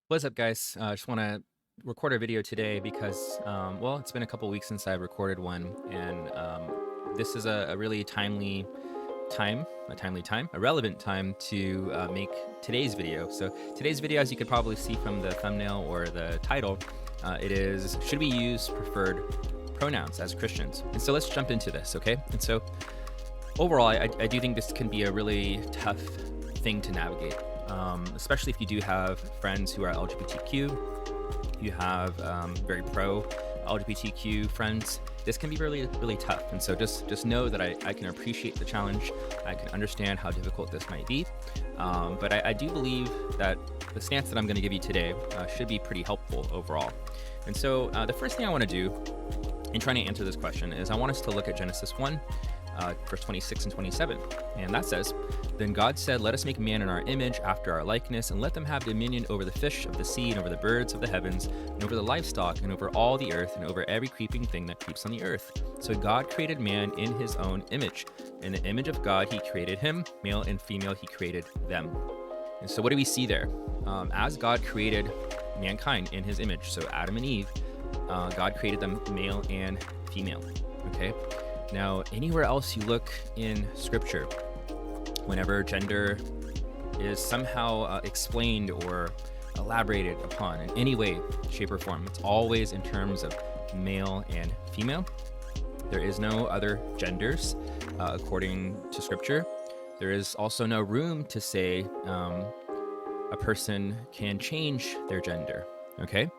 What's up, guys? I just want to record a video today because, well, it's been a couple weeks since I recorded one, and this is a really a relevant time to make today's video. So today's video, as you could probably see from the thumbnail or the title, it is should we use preferred pronouns as Christians? And so let's jump into this, okay? And so overall, I do think this can be a really tough thing to navigate, especially if you do have friends who are LGBTQ, you have very pro LGBTQ friends. This can be really, really tough. And so just know that I can appreciate the challenge. I can understand how difficult this might be. But I do believe that the stance that I'm going to give you today should be pretty helpful overall. And so the first thing I want to do in trying to answer this question is I want us to look at Genesis 1, verse 26 and 27. And that says, "Then God said, let us make man in our image, after our likeness, and let them have dominion over the fish of the sea, and over the birds of the heavens, and over the livestock, and over all the earth, and over every creeping thing that creeps on the earth. So God created man in his own image. In the image of God he created him, male and female he created them." And so what do we see there? As God created mankind in his image, so Adam and Eve, God created them male and female. Okay? Now, anywhere else you look in Scripture, whenever gender is somehow explained or elaborated upon in any way, shape, or form, it's always in terms of male and female. There is no other genders according to Scripture. There is also no room to say a person can change their gender. Okay?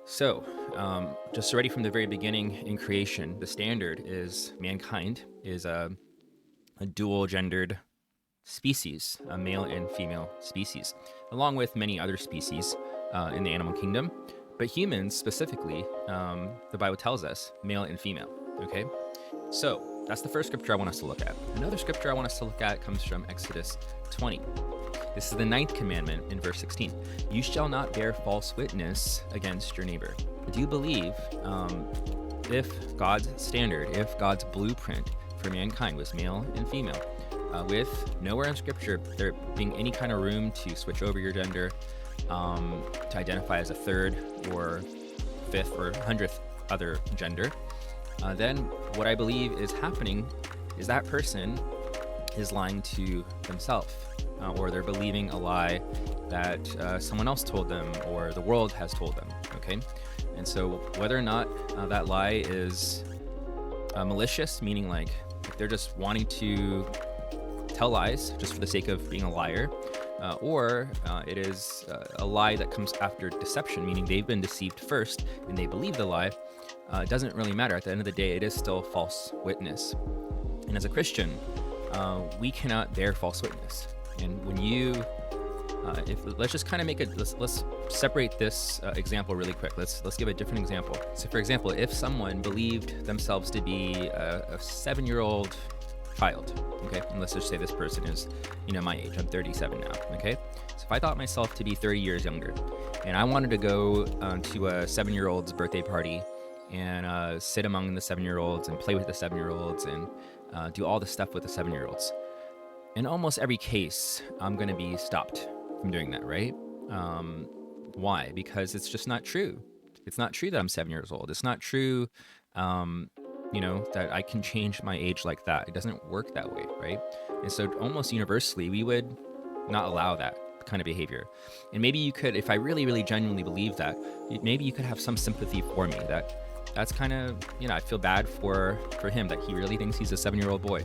So, just already from the very beginning in creation, the standard is mankind is a dual-gendered species, a male and female species, along with many other species in the animal kingdom. But humans specifically, the Bible tells us, male and female, okay? So, that's the first scripture I want us to look at. Another scripture I want us to look at comes from Exodus 20. This is the 9th commandment in verse 16. "You shall not bear false witness against your neighbor." Do you believe if God's standard, if God's blueprint for mankind was male and female, with nowhere in Scripture there being any kind of room to switch over your gender, to identify as a third or fifth or 100th other gender, then what I believe is happening is that person is lying to themselves, or they're believing a lie that someone else told them or the world has told them, okay? And so whether or not that lie is malicious, meaning like they're just wanting to tell lies just for the sake of being a liar, or it is a lie that comes after deception, meaning they've been deceived first and they believe the lie, it doesn't really matter. At the end of the day, it is still false witness. And as a Christian, we cannot bear false witness. And when you, let's just kind of make it, let's separate this example really quick. Let's give a different example. So for example, if someone believed themselves to be a 7-year-old child, okay, and let's just say this person is, my age, I'm 37 now, okay? So if I thought myself to be 30 years younger, and I wanted to go to a 7-year-old's birthday party and sit among the 7-year-olds and play with the 7-year-olds and do all the stuff with the 7-year-olds, in almost every case, I'm going to be stopped from doing that, right? Why? Because it's just not true. It's not true that I'm 7 years old. It's not true, that I can change my age like that. It doesn't work that way, right? And so almost universally, we would not allow that kind of behavior. And maybe you could, if I really, really genuinely believe that, maybe you could have some sympathy for me that's kind of, I feel bad for him that he really thinks he's a 7-year-old boy.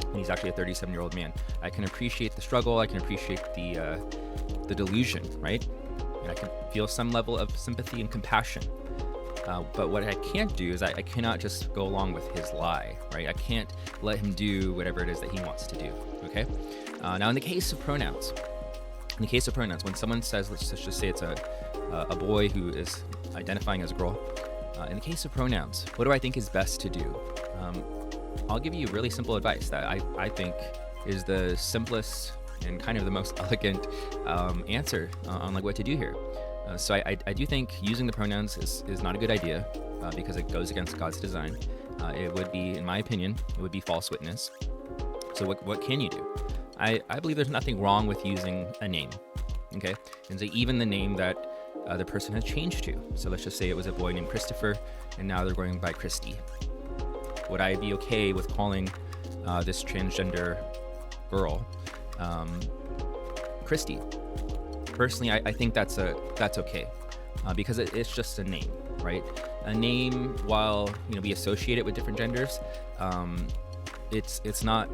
And he's actually a 37-year-old man. I can appreciate the struggle. I can appreciate the delusion, right? And I can feel some level of sympathy and compassion. But what I can't do is I cannot just go along with his lie, right? I can't let him do whatever it is that he wants to do, okay? Now, in the case of pronouns, when someone says, let's just say it's a boy who is identifying as a girl, in the case of pronouns, what do I think is best to do? I'll give you really simple advice that I think is the simplest and kind of the most elegant answer on like what to do here. So I do think using the pronouns is not a good idea because it goes against God's design. It would be, in my opinion, it would be false witness. So what can you do? I believe there's nothing wrong with using a name. Okay, and so even the name that the person has changed to. So let's just say it was a boy named Christopher, and now they're going by Christy. Would I be okay with calling this transgender girl Christy? Personally, I think that's okay, because it's just a name, right? A name, while we associate it with different genders, it's not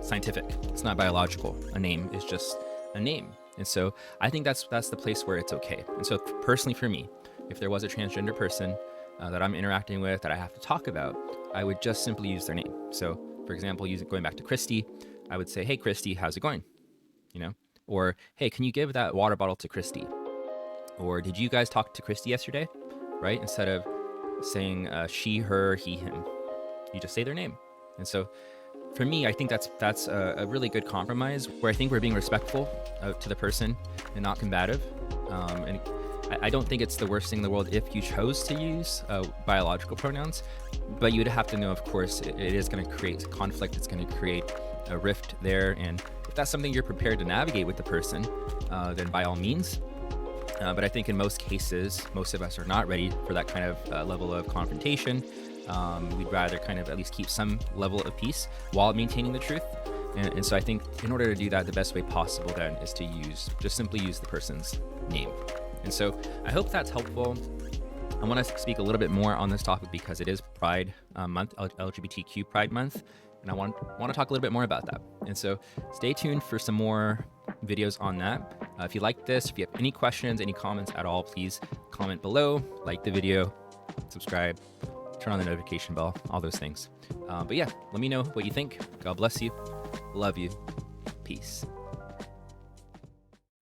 scientific. It's not biological. A name is just a name, and so I think that's the place where it's okay. And so personally, for me, if there was a transgender person that I'm interacting with that I have to talk about, I would just simply use their name. So, for example, going back to Christy, I would say, "Hey, Christy, how's it going?" Or, "Hey, can you give that water bottle to Christy?" Or, "Did you guys talk to Christy yesterday?" Right? Instead of saying she, her, he, him, you just say their name. And so, for me, I think that's a really good compromise, where I think we're being respectful to the person and not combative. And I don't think it's the worst thing in the world if you chose to use biological pronouns, but you'd have to know, of course, it is going to create conflict. It's going to create a rift there, and if that's something you're prepared to navigate with the person, then by all means. But I think in most cases, most of us are not ready for that kind of level of confrontation. We'd rather kind of at least keep some level of peace while maintaining the truth. And so I think in order to do that, the best way possible then is to just simply use the person's name. And so I hope that's helpful. I want to speak a little bit more on this topic because it is Pride Month, LGBTQ Pride Month, and I want to talk a little bit more about that. And so stay tuned for some more videos on that. If you like this, if you have any questions, any comments at all, please comment below, like the video, subscribe, turn on the notification bell, all those things. But yeah, let me know what you think. God bless you. Love you. Peace.